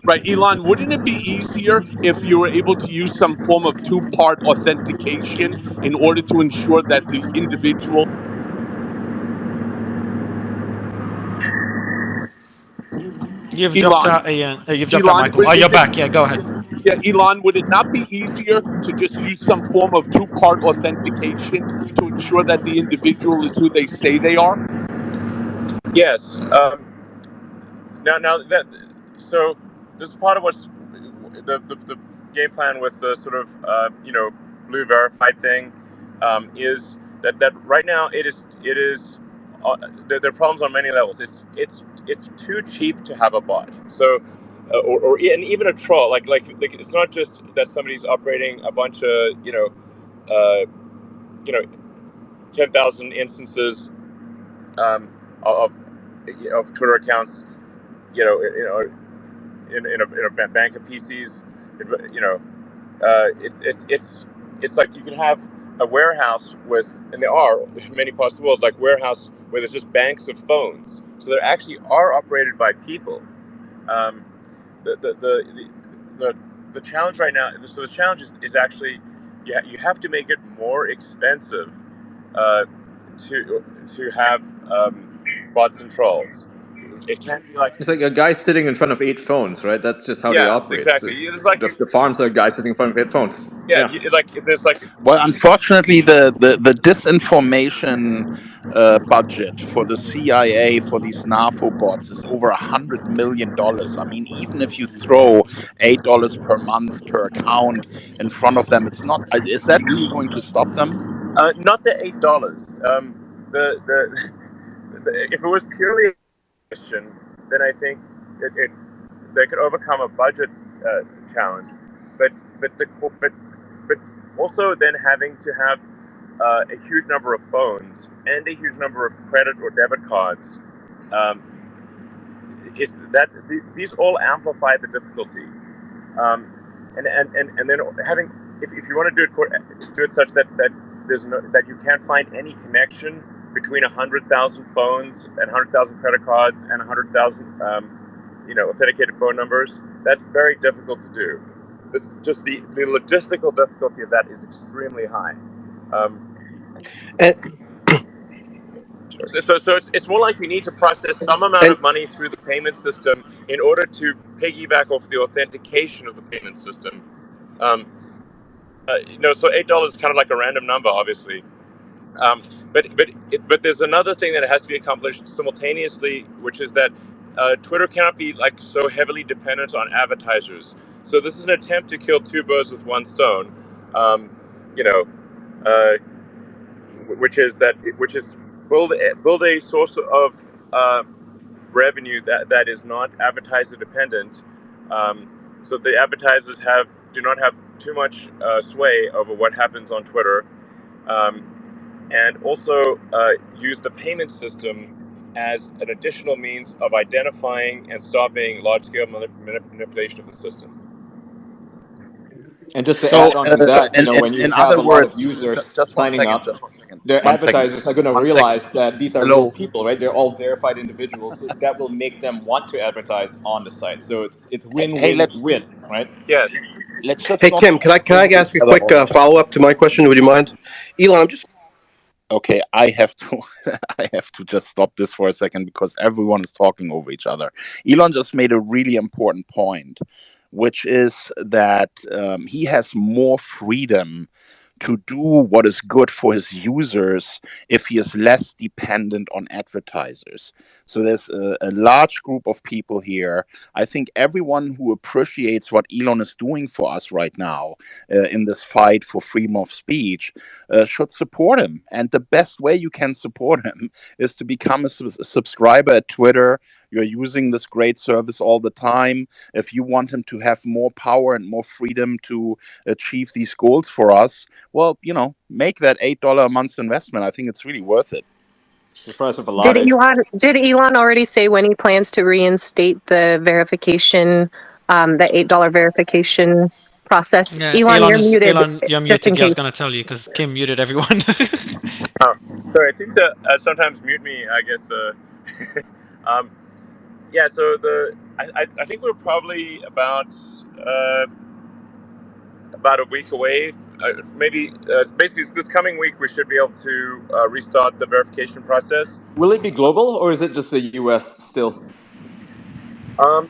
Right, Elon, wouldn't it be easier if you were able to use some form of two-part authentication in order to ensure that the individual. You've dropped Elon, out, Ian. You've dropped out, Elon, Michael. Oh, you're back. Yeah, go ahead. yeah, Elon, would it not be easier to just use some form of two-part authentication to ensure that the individual is who they say they are? Yes. Now that so this is part of what's the game plan with the sort of blue verified thing is that right now there are problems on many levels. It's too cheap to have a bot. So and even a troll like it's not just that somebody's operating a bunch of uh, you know 10,000 instances um, of Twitter accounts in a bank of PCs. It's like you can have a warehouse with, and there are many parts of the world, like warehouse where there's just banks of phones. So they actually are operated by people. Um, the, the, the, the challenge right now, so the challenge is actually, you have to make it more expensive uh, to have bots and trolls. It can't be like, It's like a guy sitting in front of 8 phones, right? That's just how they yeah, operate. So exactly. It's like the farms are guys sitting in front of 8 phones. yeah, Yeah. there's like Well, unfortunately, the disinformation budget for the CIA for these NAFO bots is over $100 million. I mean, even if you throw $8 per month per account in front of them, it's not. Is that really going to stop them? not the $8. If it was purely a question, then I think they could overcome a budget challenge, but also then having to have a huge number of phones and a huge number of credit or debit cards, um, is that these all amplify the difficulty, and then having, if you want to do it such that that you can't find any connection between 100,000 phones and 100,000 credit cards and 100,000 authenticated phone numbers, that's very difficult to do. Just the logistical difficulty of that is extremely high. And, So it's more like you need to process some amount of money through the payment system in order to piggyback off the authentication of the payment system. So $8 is kind of like a random number, obviously. But there's another thing that has to be accomplished simultaneously, which is that Twitter cannot be like so heavily dependent on advertisers. So this is an attempt to kill two birds with one stone. Which is build a source of revenue that is not advertiser dependent, so the advertisers do not have too much sway over what happens on Twitter, and also use the payment system as an additional means of identifying and stopping large-scale manipulation of the system. And just to So, add on to that, when you in have other a lot of words, users just one signing second, up, their one second, advertisers are going to one second. realize that these are real Hello. people, right? They're all verified individuals. So that will make them want to advertise on the site. So it's win Hey, win win, right? Yes. let's just hey, not Kim, can I over ask a each other quick all the time. follow up to my question? Would you mind, Elon? I'm just Okay, I have to I have to just stop this for a second because everyone is talking over each other. Elon just made a really important point, which is that he has more freedom to do what is good for his users if he is less dependent on advertisers. So there's a large group of people here. I think everyone who appreciates what Elon is doing for us right now in this fight for freedom of speech should support him. And the best way you can support him is to become a subscriber at Twitter. You're using this great service all the time. If you want him to have more power and more freedom to achieve these goals for us, well, make that $8 a month investment. I think it's really worth it. The price of a latte. Did Elon already say when he plans to reinstate the verification, the $8 verification process? Yeah, Elon, you're muted. Elon, you're Just in muted. Yeah, I was case. going to tell you because Kim muted everyone. Sorry, it seems to sometimes mute me, I guess. Yeah, so I think we're probably about a week away. Maybe basically this coming week we should be able to restart the verification process. Will it be global or is it just the US still? Um,